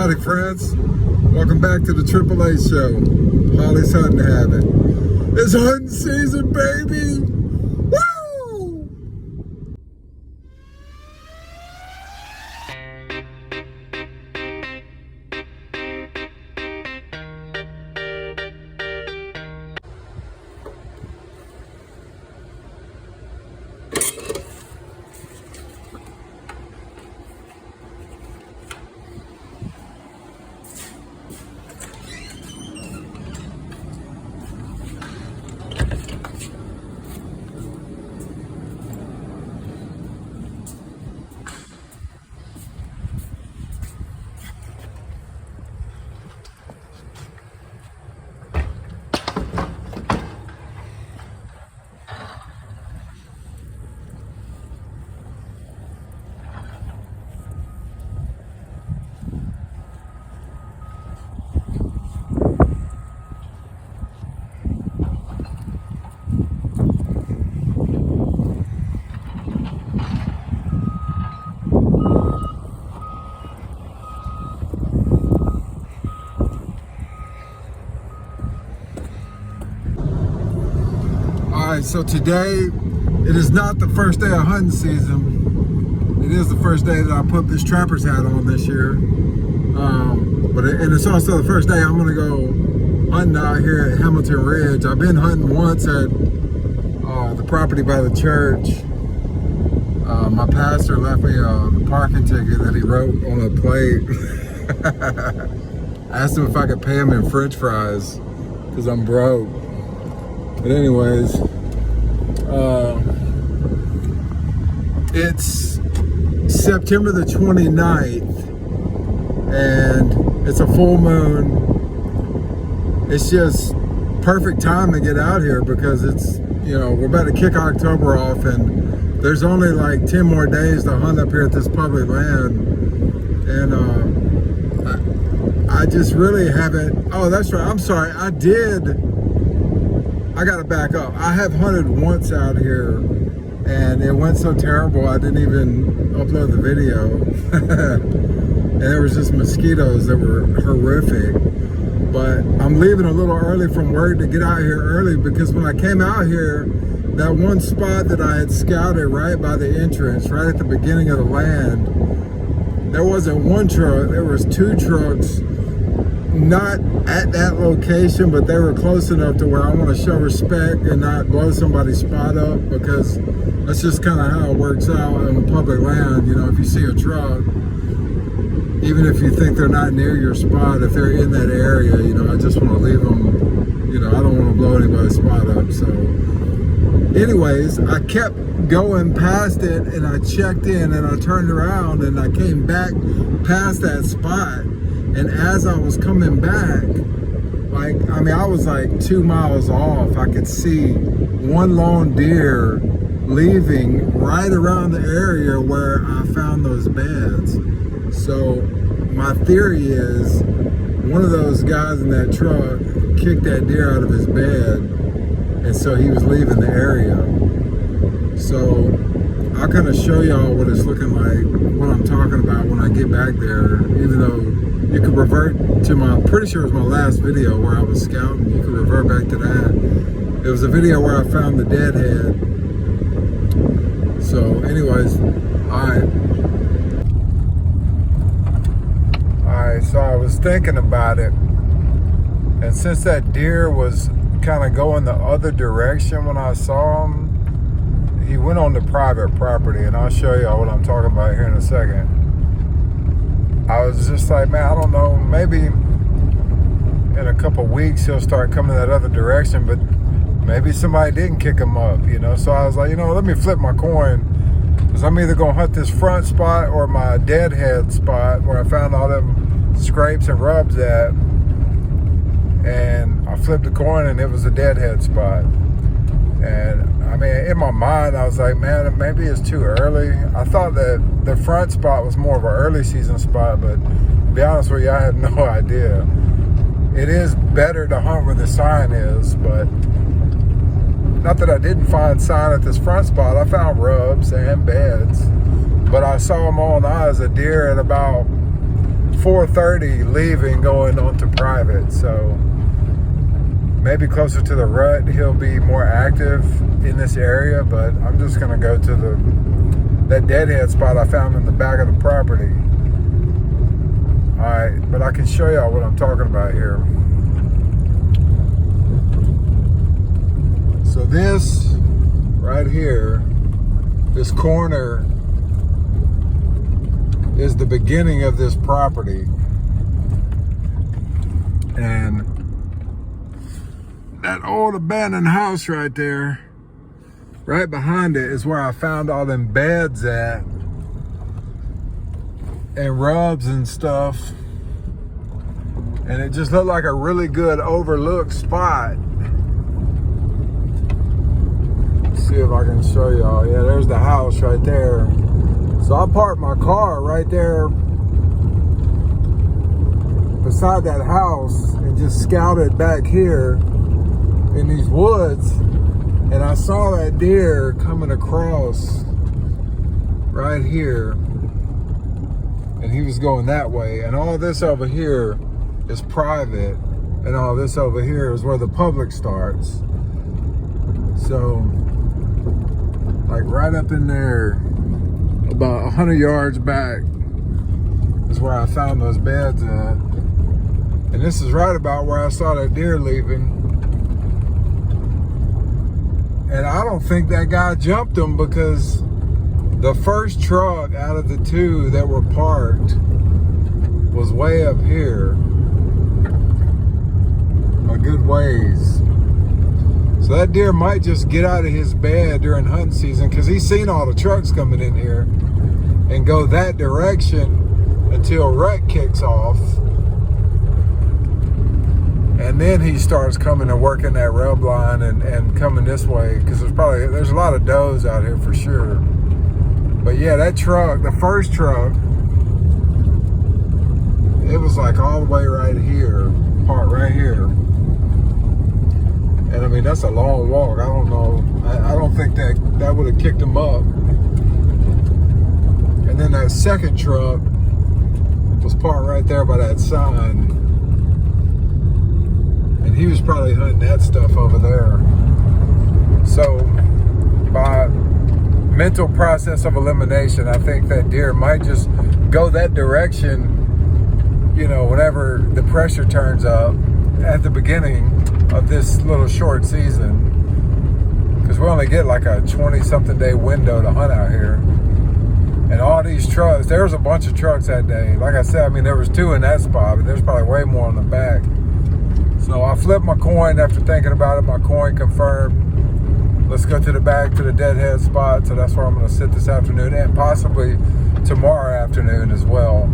Howdy friends, welcome back to the AAA show. Holly's hunting habit. It's hunting season, baby! Woo! Alright, so today, it is not the first day of hunting season. It is the first day that I put this trapper's hat on this year. And it's also the first day I'm gonna go hunting out here at Hamilton Ridge. I've been hunting once at the property by the church. My pastor left me a parking ticket that he wrote on a plate. I asked him if I could pay him in French fries because I'm broke. But anyways, it's September the 29th and it's a full moon. It's just perfect time to get out here because it's, you know, we're about to kick October off and there's only like 10 more days to hunt up here at this public land. And I just really haven't, oh, that's right, I'm sorry, I gotta back up. I have hunted once out here and it went so terrible I didn't even upload the video. And there was just mosquitoes that were horrific. But I'm leaving a little early from work to get out here early because when I came out here, that one spot that I had scouted right by the entrance, right at the beginning of the land, there wasn't one truck, there was two trucks. Not at that location, but they were close enough to where I want to show respect and not blow somebody's spot up because that's just kind of how it works out on public land. You know, if you see a truck, even if you think they're not near your spot, if they're in that area, you know, I just want to leave them, you know, I don't want to blow anybody's spot up. So anyways, I kept going past it and I checked in and I turned around and I came back past that spot. And as I was coming back, like, I mean, I was like 2 miles off. I could see one lone deer leaving right around the area where I found those beds. So my theory is one of those guys in that truck kicked that deer out of his bed. And so he was leaving the area. So I'll kind of show y'all what it's looking like, what I'm talking about when I get back there, even though you can revert to I'm pretty sure it was my last video where I was scouting. You can revert back to that. It was a video where I found the dead head. So anyways, Alright, so I was thinking about it. And since that deer was kind of going the other direction when I saw him, he went on the private property. And I'll show y'all what I'm talking about here in a second. I was just like, man, I don't know, maybe in a couple weeks he'll start coming that other direction, but maybe somebody didn't kick him up, you know? So I was like, you know, let me flip my coin, because I'm either gonna hunt this front spot or my deadhead spot where I found all them scrapes and rubs at. And I flipped the coin and it was a deadhead spot. And I mean, in my mind, I was like, man, maybe it's too early. I thought that the front spot was more of an early season spot, but to be honest with you, I had no idea. It is better to hunt where the sign is, but not that I didn't find sign at this front spot. I found rubs and beds, but I saw them on eyes, a deer at about 4:30 leaving, going on to private. So maybe closer to the rut, he'll be more active in this area. But I'm just gonna go to that deadhead spot I found in the back of the property. All right, but I can show y'all what I'm talking about here. So this right here, this corner is the beginning of this property. And that old abandoned house right there, right behind it, is where I found all them beds at and rubs and stuff. And it just looked like a really good overlooked spot. Let's see if I can show y'all. Yeah, there's the house right there. So I parked my car right there beside that house and just scouted back here in these woods, and I saw that deer coming across right here, and he was going that way. And all this over here is private, and all this over here is where the public starts. So like right up in there, about 100 yards back, is where I found those beds at. And this is right about where I saw that deer leaving. And I don't think that guy jumped him, because the first truck out of the two that were parked was way up here, a good ways. So that deer might just get out of his bed during hunting season, because he's seen all the trucks coming in here, and go that direction until rut kicks off. And then he starts coming and working that rub line and coming this way, because there's a lot of does out here for sure. But yeah, that truck, the first truck, it was like all the way right here, part right here. And I mean, that's a long walk. I don't know. I don't think that would have kicked him up. And then that second truck was parked right there by that sign. And he was probably hunting that stuff over there. So by mental process of elimination, I think that deer might just go that direction, you know, whenever the pressure turns up at the beginning of this little short season. Because we only get like a 20-something day window to hunt out here. And all these trucks, there was a bunch of trucks that day. Like I said, I mean, there was 2 in that spot, but there's probably way more on the back. So I flipped my coin after thinking about it. My coin confirmed. Let's go to the back to the deadhead spot. So that's where I'm going to sit this afternoon, and possibly tomorrow afternoon as well.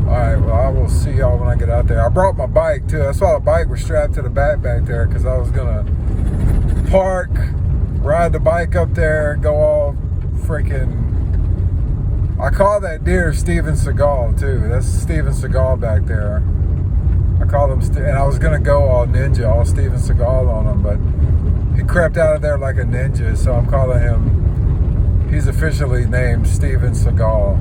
All right, well, I will see y'all when I get out there. I brought my bike too. I saw the bike was strapped to the back there, because I was going to park, ride the bike up there, go all freaking... I call that deer Steven Seagal too. That's Steven Seagal back there. I called him, and I was gonna go all ninja, all Steven Seagal on him, but he crept out of there like a ninja, so I'm calling him, he's officially named Steven Seagal.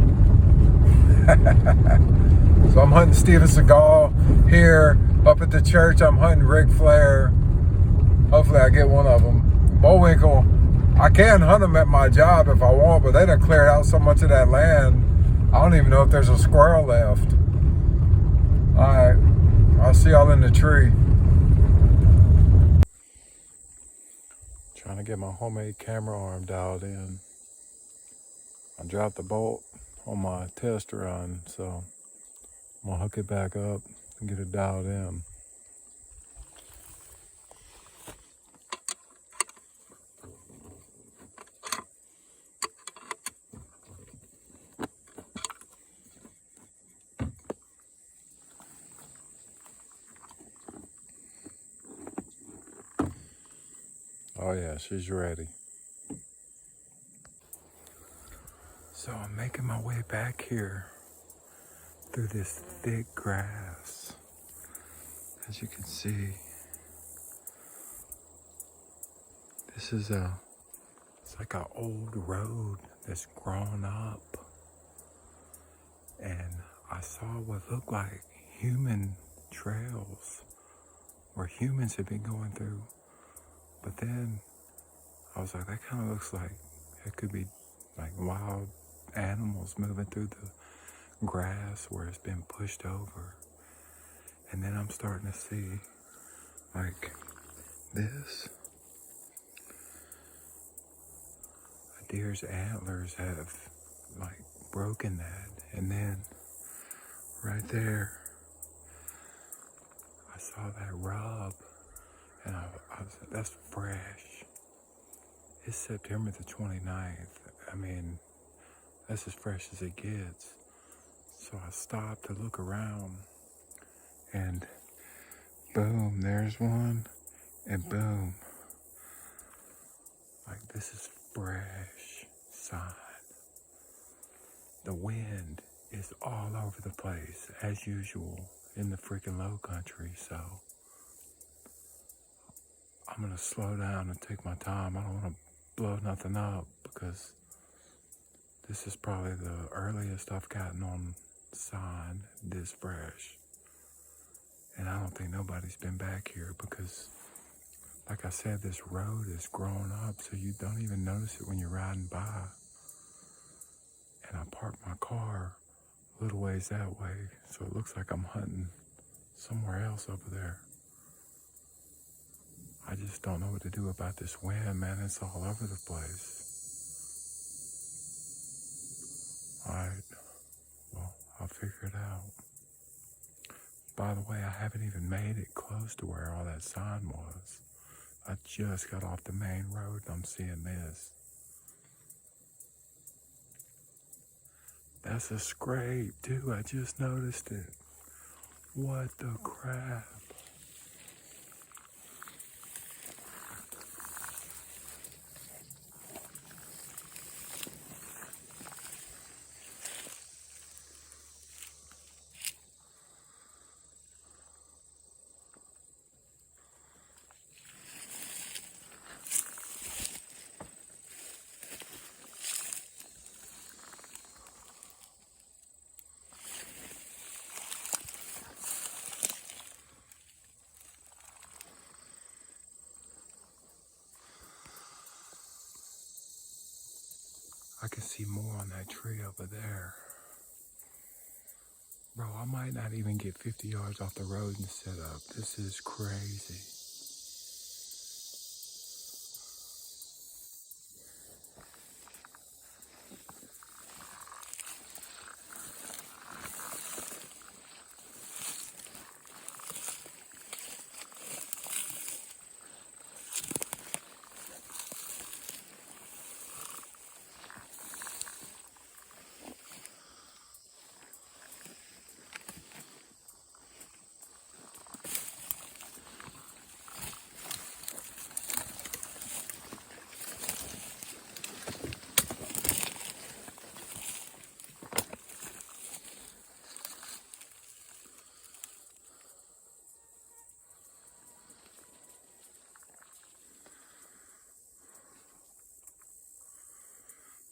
So I'm hunting Steven Seagal here, up at the church. I'm hunting Ric Flair. Hopefully I get one of them. Bullwinkle, I can hunt them at my job if I want, but they done cleared out so much of that land, I don't even know if there's a squirrel left. All right. I'll see y'all in the tree. Trying to get my homemade camera arm dialed in. I dropped the bolt on my test run, so I'm gonna hook it back up and get it dialed in. Oh yeah, she's ready. So I'm making my way back here through this thick grass. As you can see, this is it's like an old road that's grown up. And I saw what looked like human trails where humans had been going through. But then I was like, that kind of looks like it could be like wild animals moving through the grass where it's been pushed over. And then I'm starting to see like this. A deer's antlers have like broken that. And then right there, I saw that rub. And I was like, that's fresh. It's September the 29th. I mean, that's as fresh as it gets. So I stopped to look around, and boom, there's one, and boom. Like, this is fresh sign. The wind is all over the place, as usual, in the freaking low country, so I'm gonna slow down and take my time. I don't wanna blow nothing up, because this is probably the earliest I've gotten on sign this fresh. And I don't think nobody's been back here, because like I said, this road is grown up so you don't even notice it when you're riding by. And I parked my car a little ways that way, so it looks like I'm hunting somewhere else over there. I just don't know what to do about this wind, man. It's all over the place. Alright, well, I'll figure it out. By the way, I haven't even made it close to where all that sign was. I just got off the main road and I'm seeing this. That's a scrape, too. I just noticed it. What the crap? I can see more on that tree over there. Bro, I might not even get 50 yards off the road and set up. This is crazy.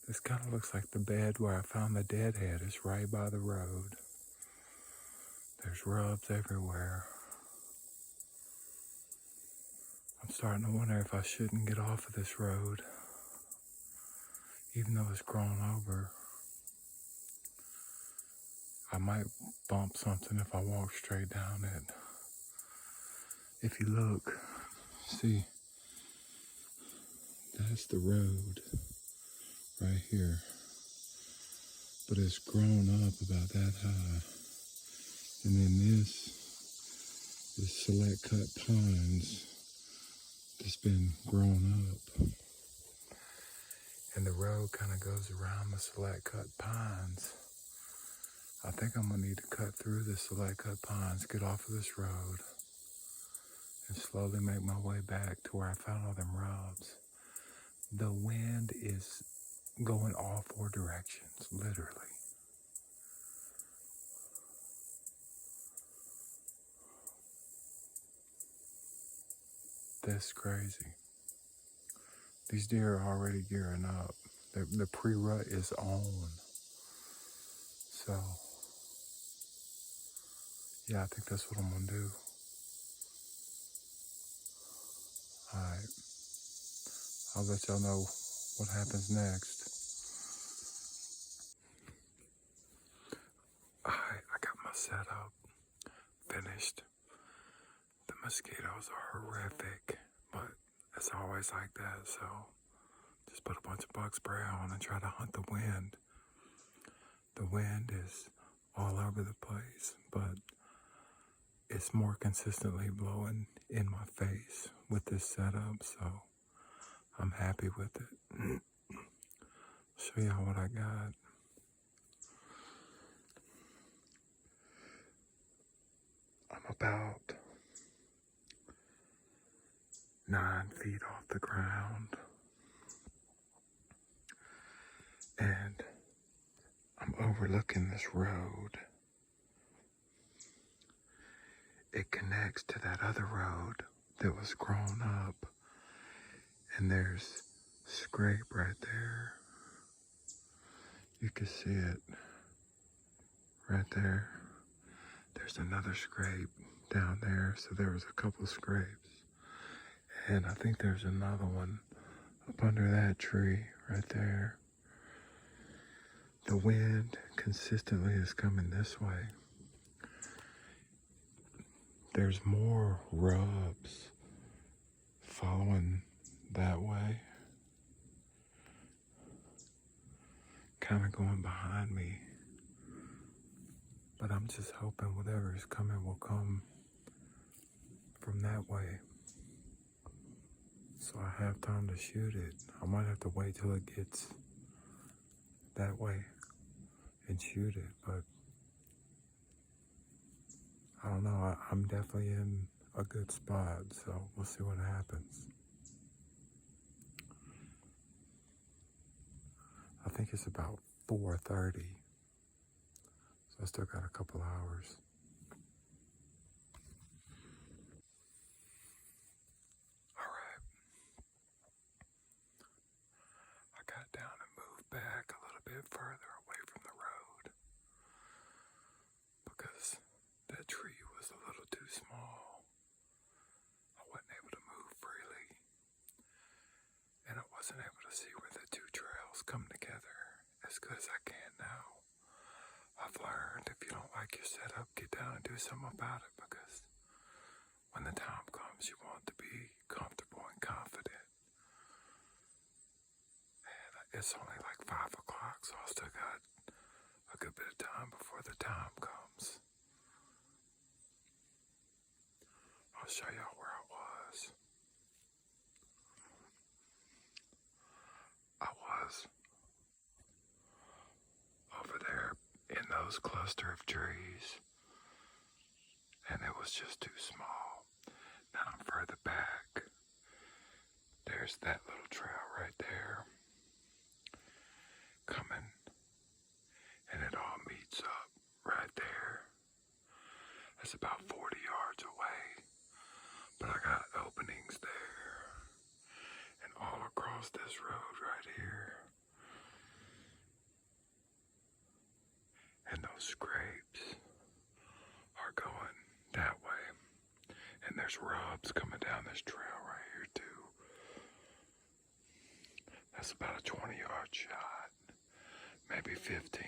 This kind of looks like the bed where I found the deadhead. It's right by the road. There's rubs everywhere. I'm starting to wonder if I shouldn't get off of this road, even though it's grown over. I might bump something if I walk straight down it. If you look, see, that's the road right here. But it's grown up about that high. And then this is select cut pines that's been grown up. And the road kind of goes around the select cut pines. I think I'm gonna need to cut through the select cut pines, get off of this road, and slowly make my way back to where I found all them rubs. The wind is going all four directions, literally. That's crazy. These deer are already gearing up. The pre-rut is on. So Yeah, I think that's what I'm gonna do. Alright, I'll let y'all know what happens next. Alright, I got my setup finished. The mosquitoes are horrific, but it's always like that, so just put a bunch of bug spray on and try to hunt the wind. The wind is all over the place, but it's more consistently blowing in my face with this setup, so I'm happy with it. Show y'all what I got. I'm about 9 feet off the ground, and I'm overlooking this road. It connects to that other road that was grown up, and there's scrape right there. You can see it right there. There's another scrape down there, so there was a couple scrapes. And I think there's another one up under that tree right there. The wind consistently is coming this way. There's more rubs following that way, kind of going behind me. But I'm just hoping whatever is coming will come from that way, so I have time to shoot it. I might have to wait till it gets that way and shoot it, but I don't know. I'm definitely in a good spot, so we'll see what happens. I think it's about 4:30, so I still got a couple hours. Alright, I got down and moved back a little bit further away from the road because that tree was a little too small. I wasn't able to move freely, and I wasn't able to see where the two trails come together as good as I can now. I've learned if you don't like your setup, get down and do something about it, because when the time comes, you want to be comfortable and confident. And it's only like 5 o'clock, so I still got a good bit of time before the time comes. I'll show y'all where I was. I was over there in those cluster of trees, and it was just too small. Now I'm further back. There's that little trail right there coming, and it all meets up right there. That's about 40 yards away, but I got openings there and all across this road right here. And those scrapes are going that way. And there's rubs coming down this trail right here too. That's about a 20-yard shot, maybe 15.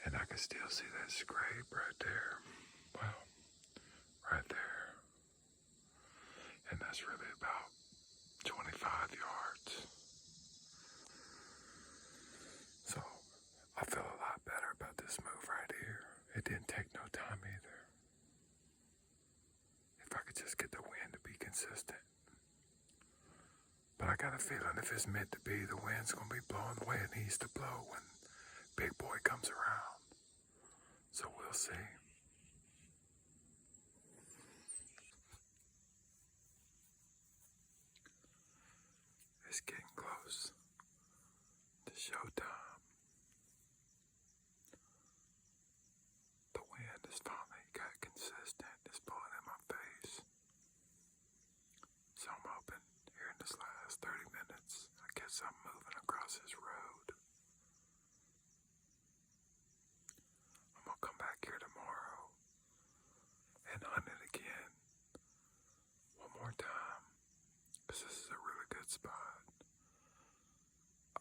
And I can still see that scrape right there. Well, right there. And that's really about 25 yards. So I feel a lot better about this move right here. It didn't take no time either. If I could just get the wind to be consistent. But I got a feeling if it's meant to be, the wind's gonna be blowing the way it needs to blow when Big Boy comes around. So we'll see. It's getting close to showtime. The wind is finally got consistent. It's blowing in my face. So I'm hoping here in this last 30 minutes, I get something moving across this road. I'm gonna come back here tomorrow spot.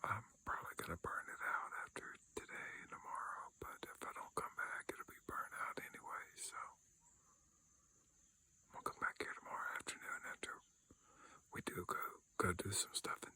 I'm probably going to burn it out after today and tomorrow, but if I don't come back, it'll be burnt out anyway, so I'm going to come back here tomorrow afternoon after we do go do some stuff in